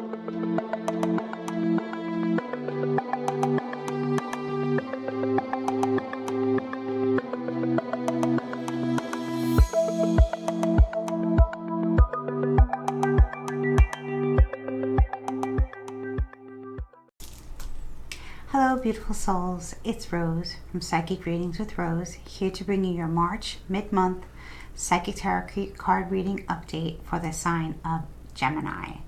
Hello beautiful souls, it's Rose from Psychic Readings with Rose, here to bring you your March mid-month Psychic Tarot card reading update for the sign of Gemini.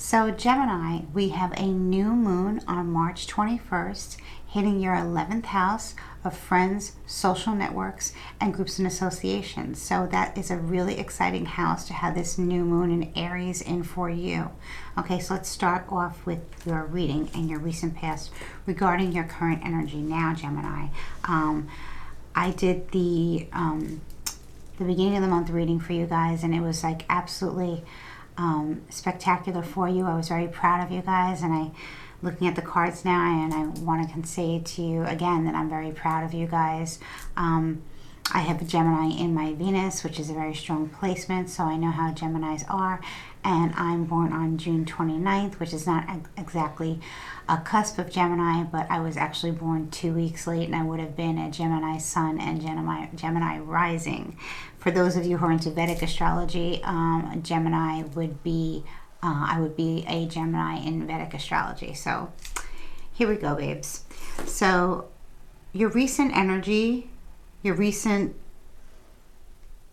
So Gemini, we have a new moon on March 21st hitting your 11th house of friends, social networks, and groups and associations. So that is a really exciting house to have this new moon in Aries in for you. Okay, so let's start off with your reading and your recent past regarding your current energy now, Gemini. I did the beginning of the month reading for you guys, and it was like absolutely spectacular for you. I was very proud of you guys, and looking at the cards now, and I want to say to you again that I'm very proud of you guys. I have a Gemini in my Venus, which is a very strong placement, so I know how Geminis are, and I'm born on June 29th, which is not exactly a cusp of Gemini, but I was actually born 2 weeks late, and I would have been a Gemini Sun and Gemini Rising. For those of you who are into Vedic astrology, Gemini would be I would be a Gemini in Vedic astrology. So here we go, babes. So your recent energy, your recent,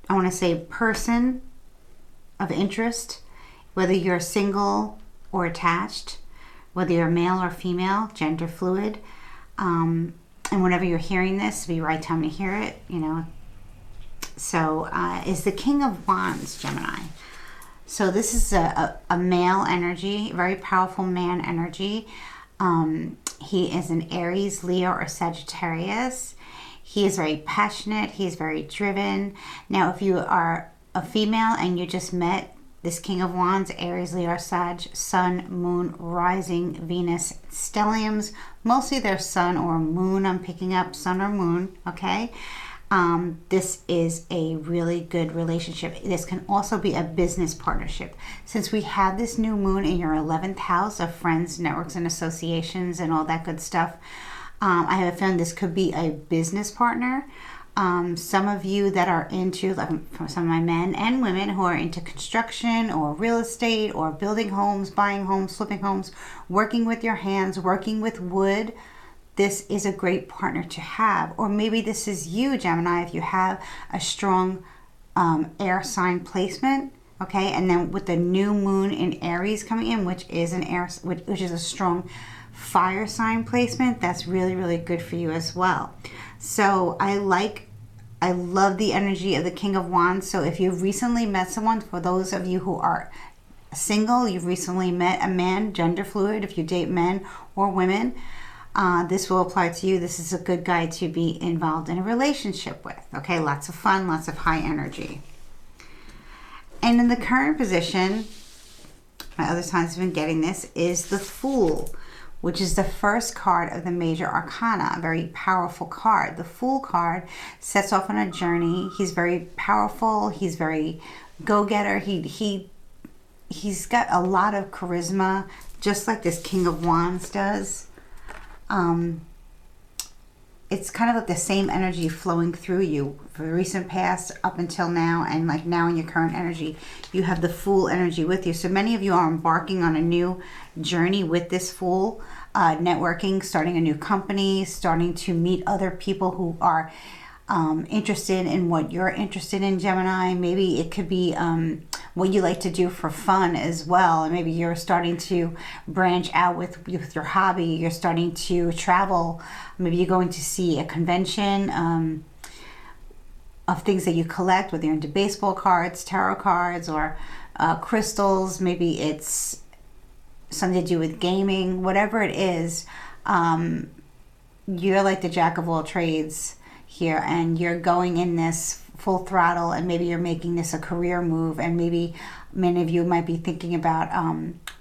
I want to say, person of interest, whether you're single or attached, whether you're male or female, gender fluid, and whenever you're hearing this, it'll be the right time to hear it, you know. So is the King of Wands, Gemini. So this is a male energy, very powerful man energy. He is an Aries, Leo, or Sagittarius. He is very passionate. He is very driven. Now, if you are a female and you just met this King of Wands, Aries, Leo, or Sag, Sun, Moon, Rising, Venus, stelliums, mostly their Sun or Moon, I'm picking up Sun or Moon, okay? This is a really good relationship. This can also be a business partnership. Since we have this new moon in your 11th house of friends, networks, and associations and all that good stuff, I have found this could be a business partner. Some of you that are into, like some of my men and women who are into construction or real estate or building homes, buying homes, flipping homes, working with your hands, working with wood, this is a great partner to have. Or maybe this is you, Gemini, if you have a strong air sign placement, okay? And then with the new moon in Aries coming in, which is an air, which is a strong fire sign placement, that's really, really good for you as well. So I love the energy of the King of Wands. So if you've recently met someone, for those of you who are single, you've recently met a man, gender fluid, if you date men or women, this will apply to you. This is a good guy to be involved in a relationship with. Okay, lots of fun, lots of high energy. And in the current position, my other signs have been getting this, is the Fool, which is the first card of the major arcana, a very powerful card. The Fool card sets off on a journey. He's very powerful. He's very go-getter. He's got a lot of charisma, just like this King of Wands does. It's kind of like the same energy flowing through you for the recent past up until now, and like now in your current energy, you have the Fool energy with you. So many of you are embarking on a new journey with this Fool, networking, starting a new company, starting to meet other people who are interested in what you're interested in, Gemini. Maybe it could be what you like to do for fun as well. And maybe you're starting to branch out with your hobby. You're starting to travel. Maybe you're going to see a convention of things that you collect, whether you're into baseball cards, tarot cards, or crystals. Maybe it's something to do with gaming. Whatever it is, you're like the jack of all trades here, and you're going in this full throttle, and maybe you're making this a career move, and maybe many of you might be thinking about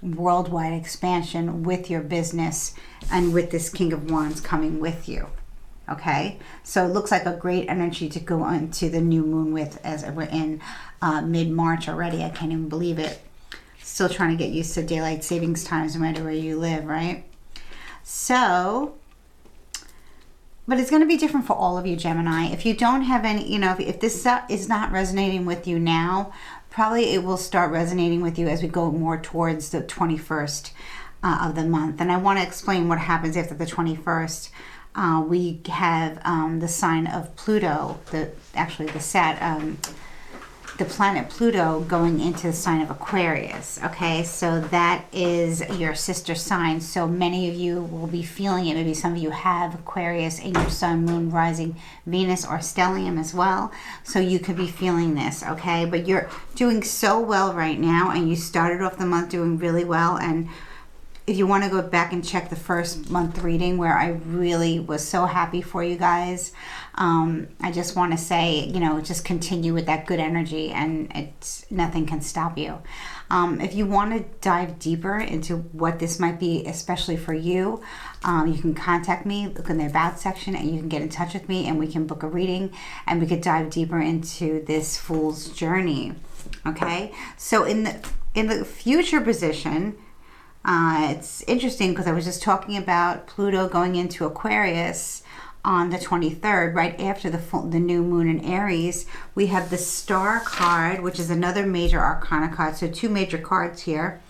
worldwide expansion with your business and with this King of Wands coming with you. Okay, so it looks like a great energy to go into the new moon with, as we're in mid-March already. I can't even believe it. Still trying to get used to daylight savings times no matter where you live, right? So, but it's going to be different for all of you, Gemini. If you don't have any, you know, if this is not resonating with you now, probably it will start resonating with you as we go more towards the 21st of the month. And I want to explain what happens after the 21st. We have the sign of Pluto, the planet Pluto going into the sign of Aquarius. Okay, so that is your sister sign. So many of you will be feeling it. Maybe some of you have Aquarius in your sun, moon, rising, Venus, or stellium as well. So you could be feeling this, okay? But you're doing so well right now, and you started off the month doing really well. And if you want to go back and check the first month reading where I really was so happy for you guys, I just want to say, you know, just continue with that good energy, and nothing can stop you. If you want to dive deeper into what this might be, especially for you, you can contact me, look in the About section, and you can get in touch with me, and we can book a reading, and we could dive deeper into this Fool's journey. Okay, so in the future position, it's interesting because I was just talking about Pluto going into Aquarius on the 23rd, right after the new moon in Aries. We have the Star card, which is another major arcana card. So 2 major cards here,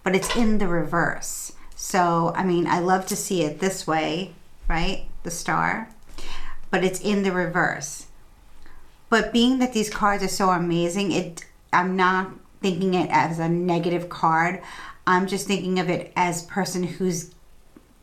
but it's in the reverse. So, I mean, I love to see it this way, right? The Star, but it's in the reverse. But being that these cards are so amazing, I'm not thinking it as a negative card. I'm just thinking of it as person who's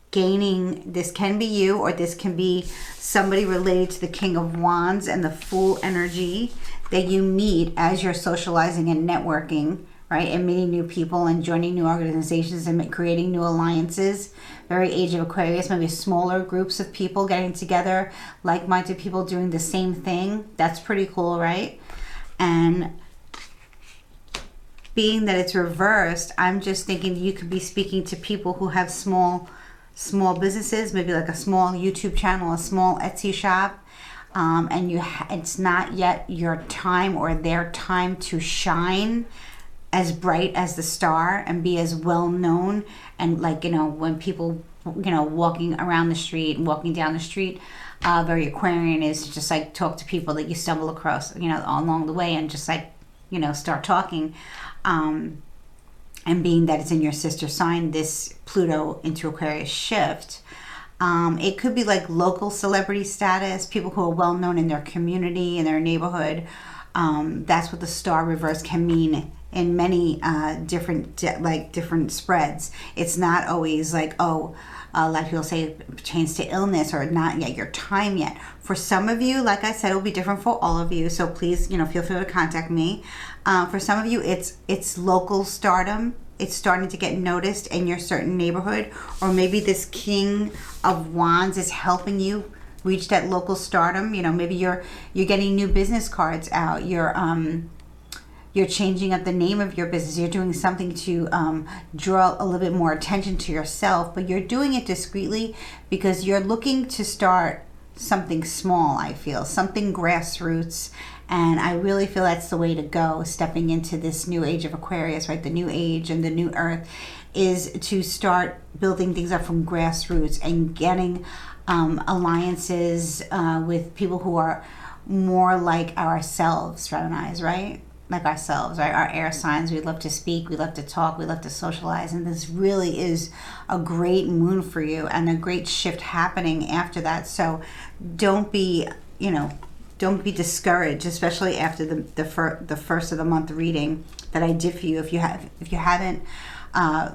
gaining. This can be you, or this can be somebody related to the King of Wands and the Fool energy that you meet as you're socializing and networking, right? And meeting new people and joining new organizations and creating new alliances. Very Age of Aquarius, maybe smaller groups of people getting together, like-minded people doing the same thing. That's pretty cool, right? And being that it's reversed, I'm just thinking you could be speaking to people who have small businesses, maybe like a small YouTube channel, a small Etsy shop, and it's not yet your time or their time to shine as bright as the Star and be as well known. And like, you know, when people, you know, walking down the street, very Aquarian is to just like talk to people that you stumble across, you know, along the way, and just like, you know, start talking. And being that it's in your sister sign, this Pluto into Aquarius shift, it could be like local celebrity status, people who are well known in their community, in their neighborhood. That's what the Star reverse can mean in many different spreads. It's not always like, a lot of people say it pertains to illness or not yet your time yet. For some of you, like I said, it'll be different for all of you. So please, you know, feel free to contact me. For some of you, it's local stardom. It's starting to get noticed in your certain neighborhood, or maybe this King of Wands is helping you reach that local stardom. You know, maybe you're getting new business cards out. You're changing up the name of your business. You're doing something to draw a little bit more attention to yourself, but you're doing it discreetly because you're looking to start something small, I feel, something grassroots. And I really feel that's the way to go, stepping into this new age of Aquarius, right? The new age and the new earth is to start building things up from grassroots and getting alliances with people who are more like ourselves, right? Like ourselves, right? Our air signs, we love to speak, we love to talk, we love to socialize, and this really is a great moon for you and a great shift happening after that. So don't be discouraged, especially after the first of the month reading that I did for you. If you haven't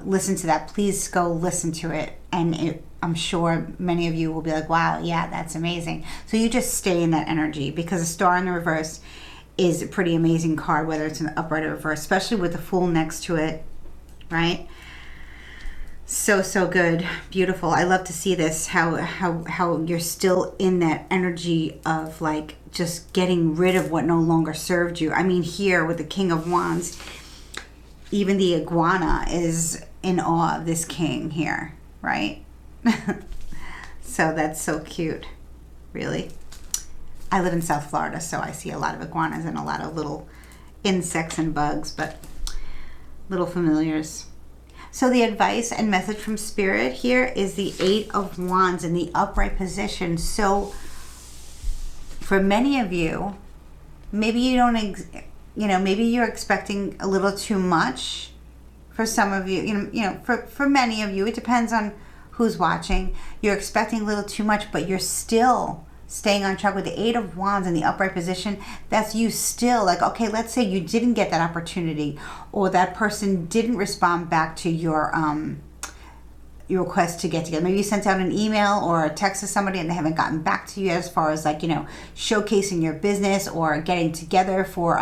listened to that, please go listen to it, and I'm sure many of you will be like, wow, yeah, that's amazing. So you just stay in that energy, because a Star in the reverse is a pretty amazing card, whether it's an upright or reverse, especially with the Fool next to it, right? So good, beautiful. I love to see this, how you're still in that energy of like just getting rid of what no longer served you. I mean, here with the King of Wands, even the iguana is in awe of this king here, right? So that's so cute, really. I live in South Florida, so I see a lot of iguanas and a lot of little insects and bugs, but little familiars. So the advice and message from Spirit here is the 8 of Wands in the upright position. So for many of you, maybe you don't, maybe you're expecting a little too much. For some of you, for many of you, it depends on who's watching. You're expecting a little too much, but you're still staying on track with the 8 of Wands in the upright position. That's you still like, okay, let's say you didn't get that opportunity, or that person didn't respond back to your request to get together. Maybe you sent out an email or a text to somebody and they haven't gotten back to you as far as showcasing your business or getting together for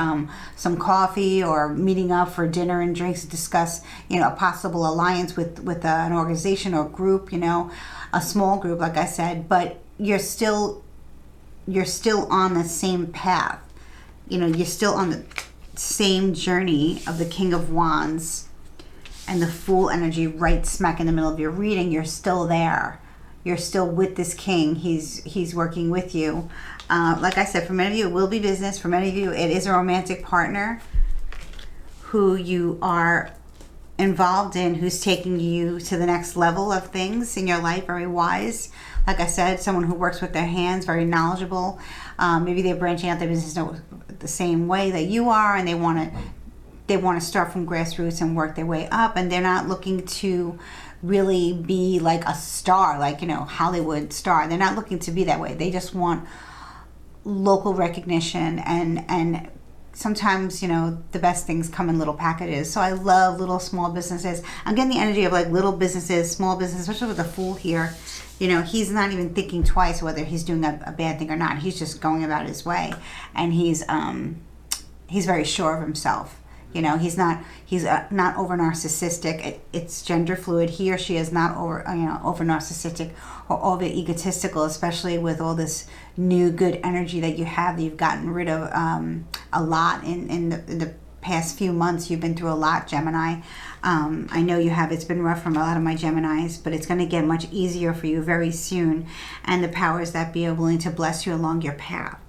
some coffee or meeting up for dinner and drinks to discuss, a possible alliance with an organization or group, a small group, like I said, but you're still on the same path. You're still on the same journey of the King of Wands and the Fool energy right smack in the middle of your reading. You're still there. You're still with this king. He's working with you. Like I said, for many of you, it will be business. For many of you, it is a romantic partner who you are involved in, who's taking you to the next level of things in your life. Very wise. Like I said, someone who works with their hands, very knowledgeable. Maybe they're branching out their business the same way that you are, and they want to start from grassroots and work their way up, and they're not looking to really be like a star, like Hollywood star. They're not looking to be that way. They just want local recognition, and sometimes the best things come in little packages. So I love little small businesses. I'm getting the energy of like little businesses, small businesses, especially with the Fool here. He's not even thinking twice whether he's doing a bad thing or not. He's just going about his way, and he's very sure of himself. He's not over narcissistic. It's gender fluid. He or she is not over narcissistic or over egotistical, especially with all this new good energy that you have, that you've gotten rid of a lot in the past few months. You've been through a lot, Gemini. I know you have. It's been rough for a lot of my Geminis, but it's going to get much easier for you very soon, and the powers that be are willing to bless you along your path.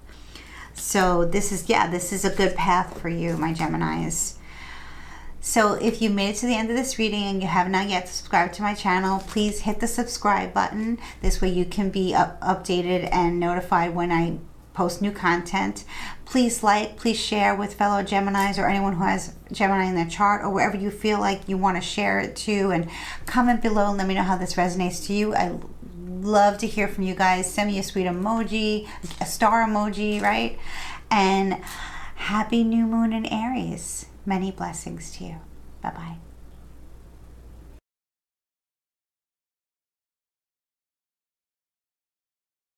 So this is a good path for you, my Geminis. So if you made it to the end of this reading and you have not yet subscribed to my channel, please hit the subscribe button. This way you can be updated and notified when I post new content. Please please share with fellow Geminis or anyone who has Gemini in their chart, or wherever you feel like you want to share it to, and comment below and let me know how this resonates to you. I love to hear from you guys. Send me a sweet emoji, a star emoji, right? And happy new moon in Aries. Many blessings to you. Bye-bye.